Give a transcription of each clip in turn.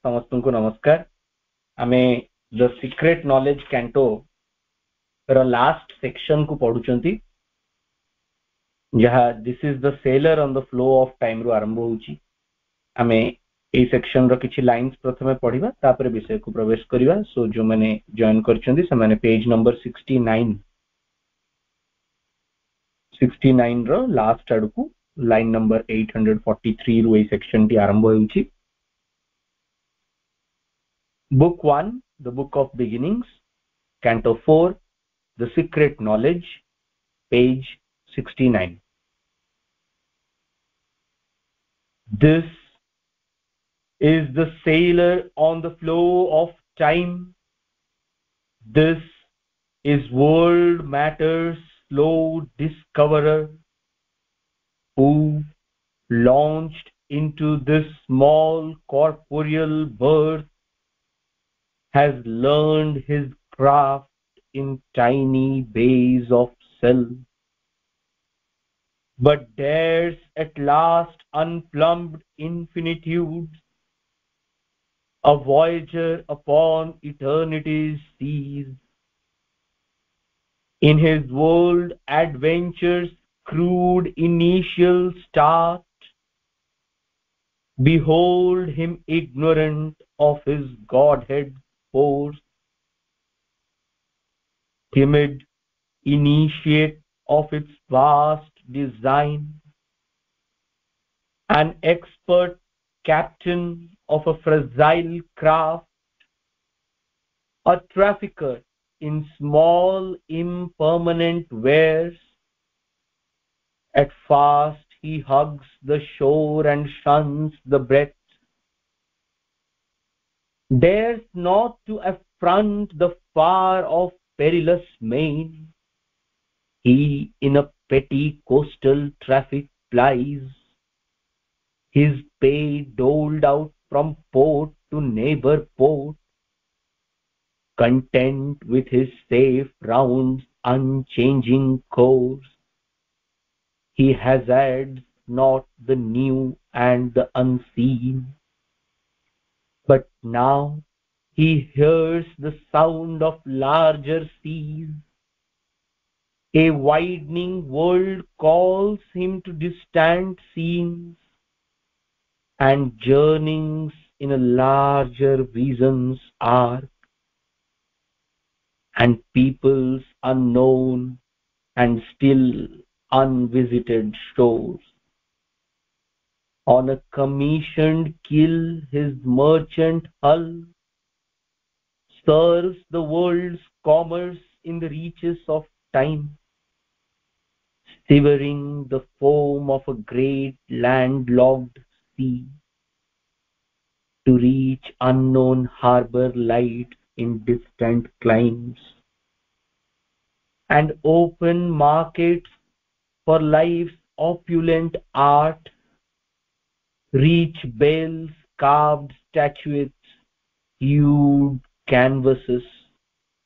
समस्तଙ୍କୁ नमस्कार। आमे the secret knowledge canto ର लास्ट सेक्शन को पढुचंती जहा this is the seller on the flow of time रु आरंभ होउची। आमे ए सेक्शन रो किछि लाइंस प्रथमे पढिबा तापर विषय को प्रवेश करिबा। सो जो माने जॉइन करचंती से माने पेज नंबर 69 रो लास्ट आडू को लाइन नंबर 843 रु ए सेक्शन टी आरंभ होउची। Book 1, The Book of Beginnings, Canto 4, The Secret Knowledge, page 69. This is the sailor on the flow of time. This is world matter's slow discoverer who launched into this small corporeal birth has learned his craft in tiny bays of self, but dares at last unplumbed infinitudes, a voyager upon eternity's seas. In his world adventure's crude initial start, behold him ignorant of his godhead's force, timid initiate of its vast design, an expert captain of a fragile craft, a trafficker in small impermanent wares. At first he hugs the shore and shuns the breath, dares not to affront the far off perilous main. He in a petty coastal traffic plies, his pay doled out from port to neighbor port, content with his safe round's unchanging course. He hazards not the new and the unseen, but now he hears the sound of larger seas. A widening world calls him to distant scenes and journeyings in a larger vision's arc, and peoples unknown and still unvisited shores. On a commissioned keel his merchant hull serves the world's commerce in the reaches of time, shivering the foam of a great landlocked sea, to reach unknown harbor light in distant climes, and open markets for life's opulent art, reach bells, carved statuettes, hued canvases,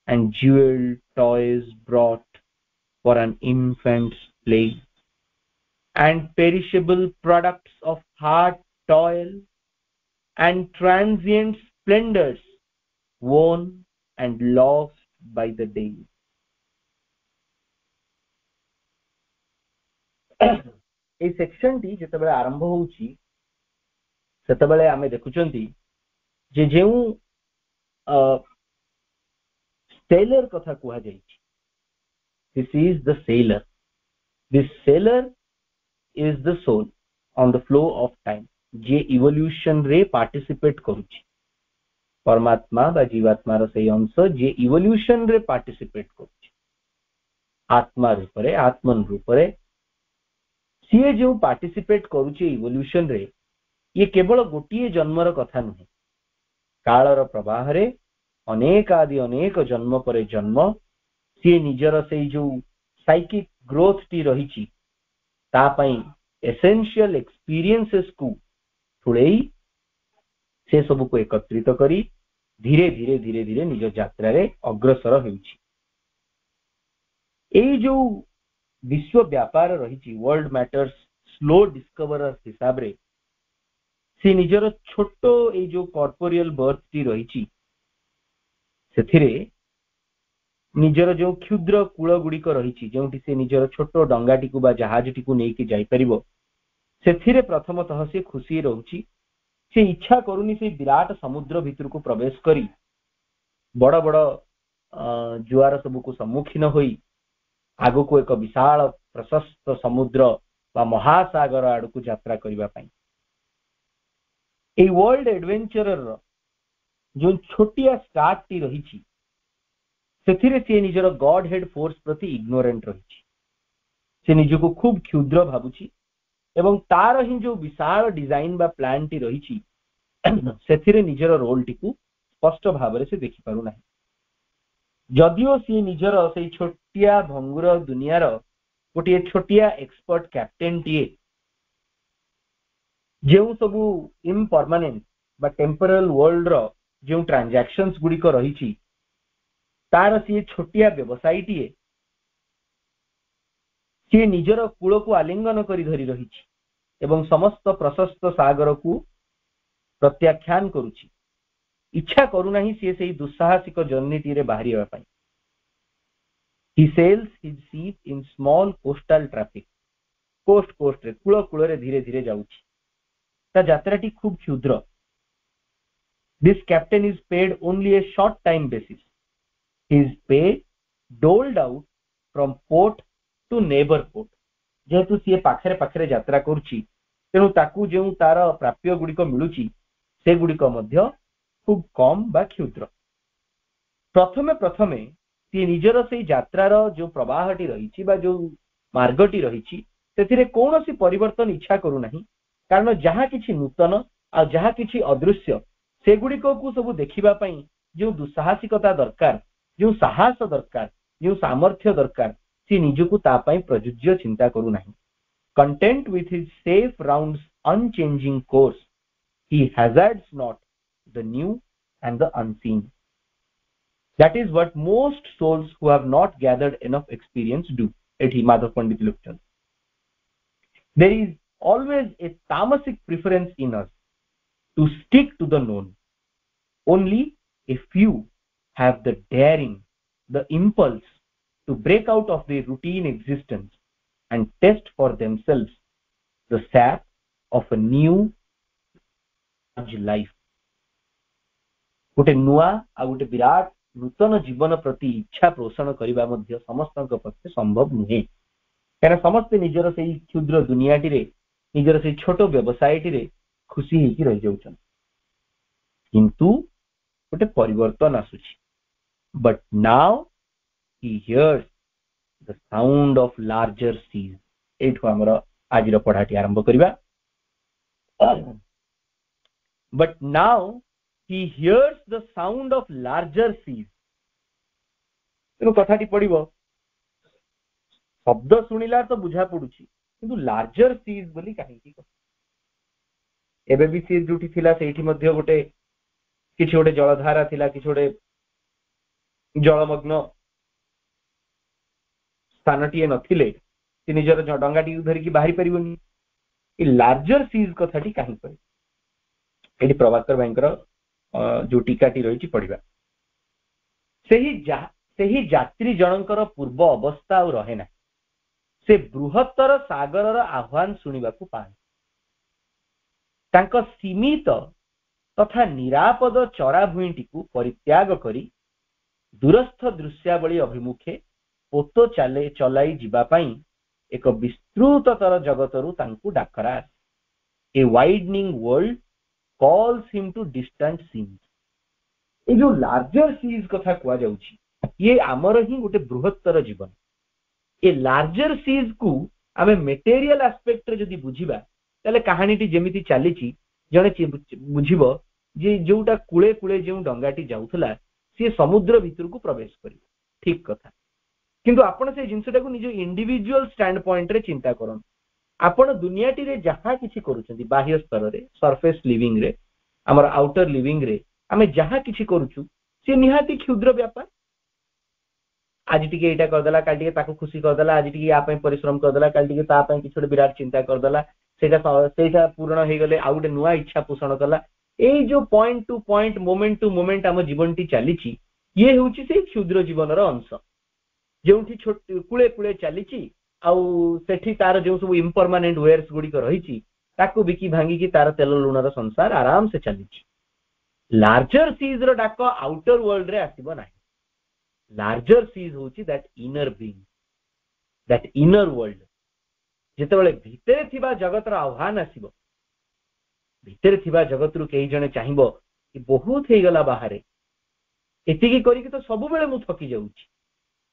and jeweled toys brought for an infant's play, and perishable products of hard toil, and transient splendors won and lost by the day. এই সেকশনটি যেତେବେଳେ ଆରମ୍ଭ ହେଉଛି ସେତେବେଳେ ଆମେ ଦେଖୁଛନ୍ତି ଯେ ଯେଉଁ sailor କଥା କୁହାଯାଇଛି, this is the sailor. This sailor is the soul on the flow of time, J evolution रे पार्टिसिपेट करूची, परमात्मा बा जीवात्मार से अंश जे इवोल्यूशन रे पार्टिसिपेट करूची, आत्मा रूपरे आत्मन रूपरे सीए जो पार्टिसिपेट करूची इवोल्यूशन रे, ये केवल गोटिए जन्मर कथा नुहे, कालर प्रवाह रे अनेक आदि अनेक जन्म परे जन्म सीए निजर से जो साइकिक ग्रोथ टी रही ता पई एसेंशियल एक्सपीरियंसेस को ठुळेई से सब को एकत्रित करी धीरे धीरे धीरे धीरे निज यात्रा रे अग्रसर होउची। एई जो विश्व व्यापार रही वर्ल्ड मैटर्स स्लो डिस्कवरर हिसाब रे सी निजर छोट ए जो कॉर्पोरियल बर्थ टी रही सेथिरे निजर जो क्षुद्र कूल गुड़िक रही जो से निजर छोट डंगाटी को बा जहाजटी को लेकिन जाइपर से प्रथमतः से खुशी रोची से इच्छा करूनी से विराट समुद्र भितर को प्रवेश करी बड़ बड़ जुआर सबू को सम्मुखीन होई आगो को एक विशाल प्रशस्त समुद्र बा महासागर आड़ को यात्रा करबा पई ए वर्ल्ड एडवेंचरर जो छोटिया स्टार्ट टी रही सेथिरे से निजर गॉड हेड फोर्स प्रति इग्नोरेंट रही से निजको खूब क्षुद्र भाबुची एवं तार ही जो विशाल डिजाइन बा प्लान टी रही सेथिरे निजर रोल टी को स्पष्ट भाव से देखि पारु नाही जदिओ सी निजर से छोटिया भंगुर दुनियार गोटे छोटिया एक्सपर्ट कैप्टेन टीए जो सबू इम्परमानेंट बा टेम्पोरल वर्ल्ड रो जो ट्रांजैक्शंस गुड़िक रही तार सी छोटिया व्यवसायी टीए सी निजर कूल को आलिंगन करी धरी रही एवं समस्त प्रशस्त सागर को प्रत्याख्यान करुछि इच्छा करूना सी से दुस्साहसिक जर्नी टी रे बाहरी पाई he sails his ship in small coastal traffic coast रे कूल कूल रे धीरे धीरे जाउछि ता यात्राटी खूब क्षुद्र this captain is paid only a short time basis his pay doled out from port to neighbor port जेहेतु सी पाखरे पाखरे यात्रा करुछि तेणु ताकू जो तार प्राप्य गुड़िक मिलुछि से गुड़िक मध्य खूब कम बा क्षुद्र प्रथमे प्रथमे सी निजर से यात्रार जो प्रवाहटी रही बा जो मार्गटी रही से कौन सी परिवर्तन इच्छा करू नहीं कारण जहाँ किछि नूतन आ जहाँ किछि अदृश्य से गुड़िक को सब देखिबा पई जो दुस्साहसिकता दरकार जो साहस दरकार जो सामर्थ्य दरकार सी निजको ता पई प्रयुज्य चिंता करू नहीं content with his safe rounds unchanging course he hazards not the new and the unseen. That is what most souls who have not gathered enough experience do. Ethi Madhav Pandit Lupchand. There is always a tamasic preference in us to stick to the known. Only a few have the daring, the impulse to break out of their routine existence and test for themselves the sap of a new life गोटे नुआ आ गोटे विराट नूतन जीवन प्रति इच्छा पोषण करबा मध्य समस्त पक्षे संभव नुहे कारण समस्ते निजर से क्षुद्र दुनियाटी रे निजर से छोट व्यवसायटी रे खुशी होकी रह जाउछन किंतु गोटे परिवर्तन आसुछि but now he hears the sound of larger seas एठो हमर आज रो पढ़ाटी आरंभ करबा but now he hears the sound of larger seas तेनु कथाटी पड़िबो शब्द सुनिला तो बुझा पडुची किंतु लार्जर सीज बोली काहेकी एबे भी सी जुटी थिला सेठी मध्ये गोटे किछि गोटे जलधारा थिला किछि गोटे जलमग्न स्थानटीए नथिले ती निजर डंगाटी धरि की बाहरी परिबोनी ई लार्जर सीज कथाटी काहे पड़े एटी प्रभाकर भाईंकर जो टीकाटी रही पढ़ा से यात्री जनकर पूर्व अवस्था आ रहे ना से बृहत्तर सागर आह्वान शुणा पाए सीमित तथा निरापद चरा भूईटी को परित्याग करी दूरस्थ दृश्यावली अभिमुखे पोतो चलाई जीवाई एक विस्तृततर जगतरू तांकु डाकरा a widening world calls him to distant scenes ए जो लार्जर सीज कथा कुआ जाउची ये आमर ही गोटे बृहत्तर जीवन ए लार्जर सीज को आमे मटेरियल एस्पेक्ट रे जदी बुझिबा तले कहानीटी जेमिति चालीची जने बुझिबो जे जोटा कुळे कुळे जे डंगाटी जाउथला से समुद्र भीतर को प्रवेश करियो ठीक कथा किंतु आपण से जिंसटा को निजो इंडिविजुअल स्टैंड पॉइंट रे चिंता करन आपण दुनियाटी रे जहाँ किछि करूछंती बाह्य स्तर रे सरफेस लिविंग रे हमर आउटर लिविंग रे आमे जहाँ किछि करूछु से निहाती क्षुद्र व्यापार आज टिके एटा कर देला काल टिके ताको खुशी कर देला आज टिके या पय परिश्रम कर देला काल टिके ता पय किछोडे विराट चिंता कर देला ସେଇଟା ପୂରଣ ହେଇଗଲେ ଆଉ ଗୋଟେ ନୂଆ ଇଚ୍ଛା ପୋଷଣ କଲା। ଏଇ ଯୋଉ ପଏଣ୍ଟ ଟୁ ମୋମେଣ୍ଟ ଆମ ଜୀବନଟି ଚାଲିଛି, ଇଏ ହେଉଛି ସେଇ କ୍ଷୁଦ୍ର ଜୀବନର ଅଂଶ, ଯେଉଁଠି କୂଳେ କୂଳେ ଚାଲିଛି ଆଉ ସେଠି ତାର ଯୋଉ ସବୁ ଇମ୍ପରମାନେଣ୍ଟ ୱେୟର୍ସ ଗୁଡିକ ରହିଛି ତାକୁ ବିକି ଭାଙ୍ଗିକି ତାର ତେଲ ଲୁଣର ସଂସାର ଆରାମସେ ଚାଲିଛି। ଲାର୍ଜର ସିଜ୍ ର ଡାକ ଆଉଟର ୱାର୍ଲଡ ରେ ଆସିବ ନାହିଁ। ଲାର୍ଜର ସିଜ୍ ହଉଛି that inner being, that inner world. ଯେତେବେଳେ ଭିତରେ ଥିବା ଜଗତର ଆହ୍ୱାନ ଆସିବ, ଭିତରେ ଥିବା ଜଗତରୁ କେହି ଜଣେ ଚାହିଁବ କି ବହୁତ ହେଇଗଲା ବାହାରେ, ଏତିକି କରିକି ତ ସବୁବେଳେ ମୁଁ ଥକି ଯାଉଛି,